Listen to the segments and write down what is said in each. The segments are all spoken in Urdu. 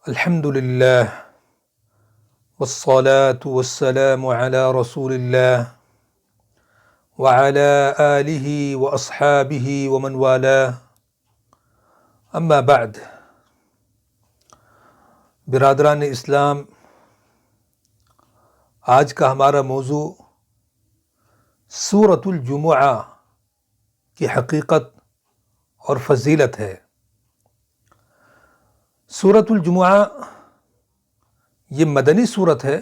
الحمد للہ والصلاة والسلام علی رسول اللہ وعلی آلہ واصحابہ ومن والاہ اما بعد۔ برادران اسلام، آج کا ہمارا موضوع سورۃ الجمعہ کی حقیقت اور فضیلت ہے۔ سورۃ الجمعہ یہ مدنی سورت ہے،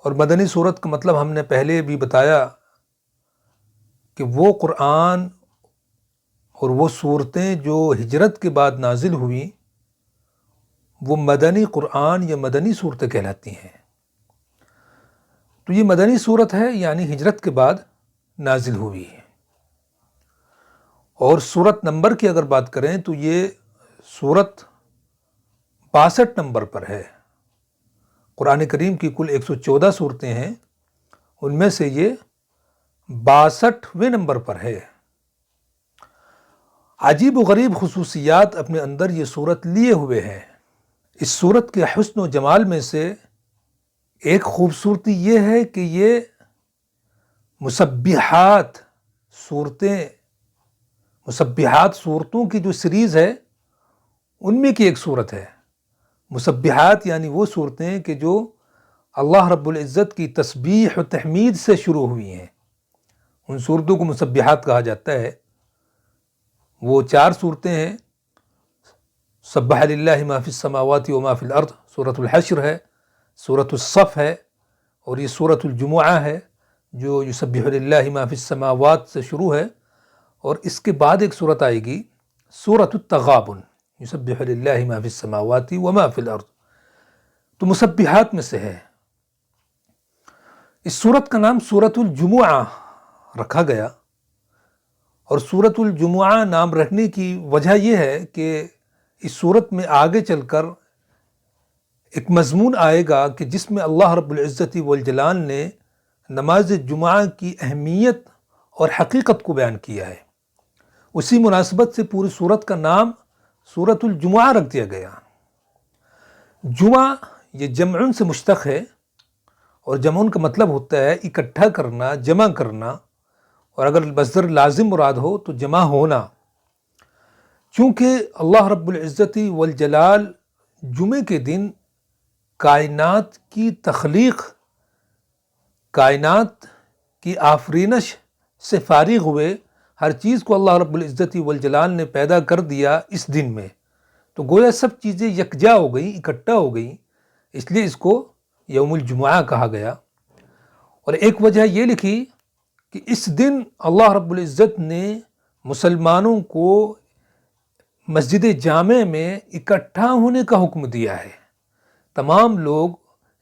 اور مدنی سورت کا مطلب ہم نے پہلے بھی بتایا کہ وہ قرآن اور وہ صورتیں جو ہجرت کے بعد نازل ہوئیں وہ مدنی قرآن یا مدنی صورتیں کہلاتی ہیں۔ تو یہ مدنی صورت ہے، یعنی ہجرت کے بعد نازل ہوئی ہے۔ اور صورت نمبر کی اگر بات کریں تو یہ صورت 62 نمبر پر ہے۔ قرآن کریم کی کل 114 صورتیں ہیں، ان میں سے یہ 62ویں نمبر پر ہے۔ عجیب و غریب خصوصیات اپنے اندر یہ صورت لیے ہوئے ہے۔ اس صورت کے حسن و جمال میں سے ایک خوبصورتی یہ ہے کہ یہ مسبحات صورتوں کی جو سیریز ہے ان میں کی ایک صورت ہے۔ مسبحات یعنی وہ صورتیں کہ جو اللہ رب العزت کی تسبیح و تحمید سے شروع ہوئی ہیں، ان صورتوں کو مسبحات کہا جاتا ہے۔ وہ 4 صورتیں ہیں۔ سبح للہ ما فی السماوات و ما فی الارض، سورۃ الحشر ہے، سورۃ الصف ہے، اور یہ سورۃ الجمعہ ہے جو یسبح للہ ما فی السماوات سے شروع ہے۔ اور اس کے بعد ایک صورت آئے گی سورۃ التغابن، یسبح للہ ما فی السماوات و ما فی الارض، تو مسبحات میں سے ہے۔ اس صورت کا نام سورۃ الجمعہ رکھا گیا، اور سورۃ الجمعہ نام رکھنے کی وجہ یہ ہے کہ اس صورت میں آگے چل کر ایک مضمون آئے گا کہ جس میں اللہ رب العزت والجلال نے نماز جمعہ کی اہمیت اور حقیقت کو بیان کیا ہے۔ اسی مناسبت سے پوری صورت کا نام سورۃ الجمعہ رکھ دیا گیا۔ جمعہ یہ جمع سے مشتق ہے، اور جمع کا مطلب ہوتا ہے اکٹھا کرنا، جمع کرنا، اور اگر مصدر لازم مراد ہو تو جمع ہونا۔ چونکہ اللہ رب العزت والجلال جمعے کے دن کائنات کی تخلیق، کائنات کی آفرینش سے فارغ ہوئے، ہر چیز کو اللہ رب العزت والجلال نے پیدا کر دیا اس دن میں، تو گویا سب چیزیں یکجا ہو گئیں، اکٹھا ہو گئیں، اس لیے اس کو یوم الجمعہ کہا گیا۔ اور ایک وجہ یہ لکھی کہ اس دن اللہ رب العزت نے مسلمانوں کو مسجد جامع میں اکٹھا ہونے کا حکم دیا ہے۔ تمام لوگ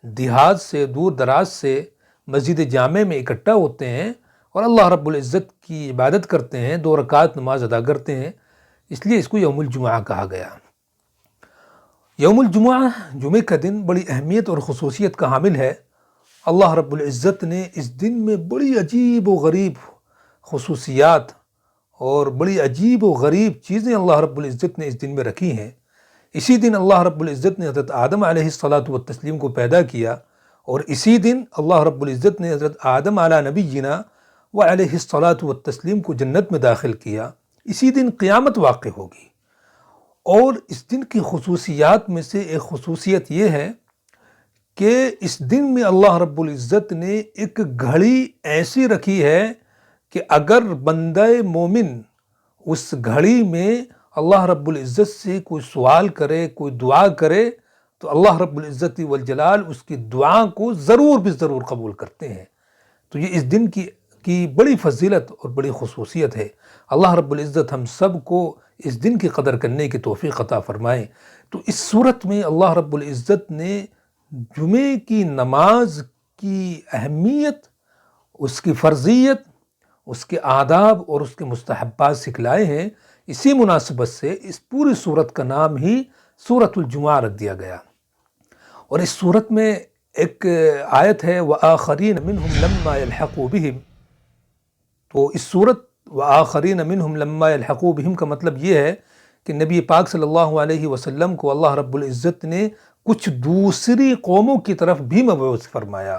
دیہات سے، دور دراز سے مسجد جامع میں اکٹھا ہوتے ہیں اور اللہ رب العزت کی عبادت کرتے ہیں، 2 رکعت نماز ادا کرتے ہیں، اس لیے اس کو یوم الجمعہ کہا گیا۔ یوم الجمعہ، جمعے کا دن، بڑی اہمیت اور خصوصیت کا حامل ہے۔ اللہ رب العزت نے اس دن میں بڑی عجیب و غریب خصوصیات اور بڑی عجیب و غریب چیزیں اللہ رب العزت نے اس دن میں رکھی ہیں۔ اسی دن اللہ رب العزت نے حضرت آدم علیہ الصلاۃ والتسلیم کو پیدا کیا، اور اسی دن اللہ رب العزت نے حضرت آدم علی نبینا وعلیہ الصلاۃ والتسلیم کو جنت میں داخل کیا۔ اسی دن قیامت واقع ہوگی۔ اور اس دن کی خصوصیات میں سے ایک خصوصیت یہ ہے کہ اس دن میں اللہ رب العزت نے ایک گھڑی ایسی رکھی ہے کہ اگر بندہ مومن اس گھڑی میں اللہ رب العزت سے کوئی سوال کرے، کوئی دعا کرے، تو اللہ رب العزت والجلال اس کی دعا کو ضرور بھی ضرور قبول کرتے ہیں۔ تو یہ اس دن کی بڑی فضیلت اور بڑی خصوصیت ہے۔ اللہ رب العزت ہم سب کو اس دن کی قدر کرنے کی توفیق عطا فرمائے۔ تو اس صورت میں اللہ رب العزت نے جمعے کی نماز کی اہمیت، اس کی فرضیت، اس کے آداب اور اس کے مستحبات سکھلائے ہیں۔ اسی مناسبت سے اس پوری صورت کا نام ہی سورۃ الجمعہ رکھ دیا گیا۔ اور اس صورت میں ایک آیت ہے وَآخَرِينَ مِنْهُمْ لَمَّا يَلْحَقُوا بِهِمْ، تو اس صورت وَآخَرِينَ مِنْهُمْ لَمَّا يَلْحَقُوا بِهِمْ کا مطلب یہ ہے کہ نبی پاک صلی اللہ علیہ وسلم کو اللہ رب العزت نے کچھ دوسری قوموں کی طرف بھی مبعوث فرمایا،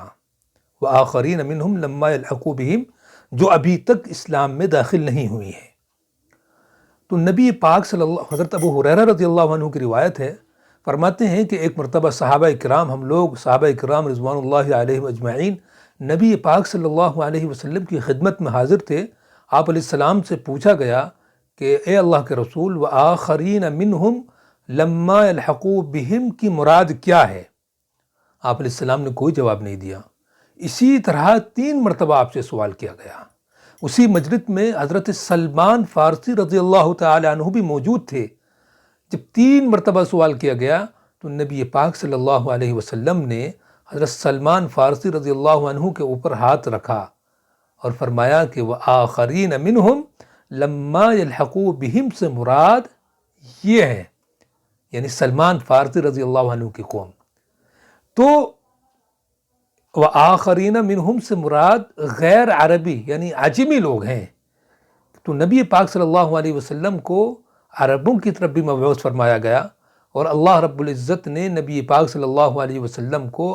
وآخرین منہم لما یلحقوا بہم، جو ابھی تک اسلام میں داخل نہیں ہوئی ہیں۔ تو نبی پاک صلی اللہ، حضرت ابو ہریرہ رضی اللہ عنہ کی روایت ہے، فرماتے ہیں کہ ایک مرتبہ صحابہ کرام، ہم لوگ صحابہ کرام رضوان اللہ علیہم اجمعین نبی پاک صلی اللہ علیہ وسلم کی خدمت میں حاضر تھے۔ آپ علیہ السلام سے پوچھا گیا کہ اے اللہ کے رسول، وآخرین منہم لما یلحقوا بہم کی مراد کیا ہے؟ آپ علیہ السلام نے کوئی جواب نہیں دیا۔ اسی طرح 3 مرتبہ آپ سے سوال کیا گیا۔ اسی مجلس میں حضرت سلمان فارسی رضی اللہ تعالی عنہ بھی موجود تھے۔ جب 3 مرتبہ سوال کیا گیا تو نبی پاک صلی اللہ علیہ وسلم نے حضرت سلمان فارسی رضی اللہ عنہ کے اوپر ہاتھ رکھا اور فرمایا کہ وآخرین منہم لما یلحقوا بہم سے مراد یہ ہے، یعنی سلمان فارسی رضی اللہ عنہ کی قوم۔ تو وآخرین منہم سے مراد غیر عربی یعنی عجمی لوگ ہیں۔ تو نبی پاک صلی اللہ علیہ وسلم کو عربوں کی طرف بھی مبعوث فرمایا گیا، اور اللہ رب العزت نے نبی پاک صلی اللہ علیہ وسلم کو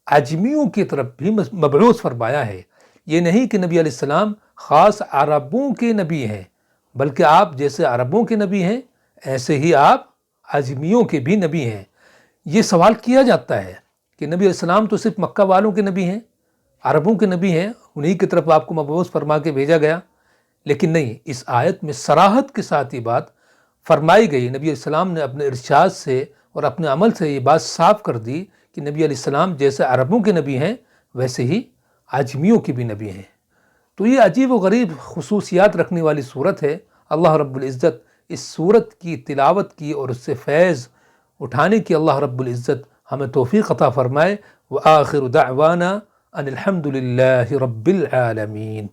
عجمیوں کی طرف بھی مبعوث فرمایا ہے۔ یہ نہیں کہ نبی علیہ السلام خاص عربوں کے نبی ہیں، بلکہ آپ جیسے عربوں کے نبی ہیں ایسے ہی آپ عجمیوں کے بھی نبی ہیں۔ یہ سوال کیا جاتا ہے کہ نبی علیہ السلام تو صرف مکہ والوں کے نبی ہیں، عربوں کے نبی ہیں، انہی کی طرف آپ کو مبعوث فرما کے بھیجا گیا، لیکن نہیں، اس آیت میں صراحت کے ساتھ یہ بات فرمائی گئی۔ نبی علیہ السلام نے اپنے ارشاد سے اور اپنے عمل سے یہ بات صاف کر دی کہ نبی علیہ السلام جیسے عربوں کے نبی ہیں ویسے ہی عجمیوں کے بھی نبی ہیں۔ تو یہ عجیب و غریب خصوصیات رکھنے والی صورت ہے۔ اللہ رب العزت اس صورت کی تلاوت کی اور اس سے فیض اٹھانے کی اللہ رب العزت ہمیں توفیق عطا فرمائے۔ وآخر دعوانا ان الحمد للہ رب العالمین۔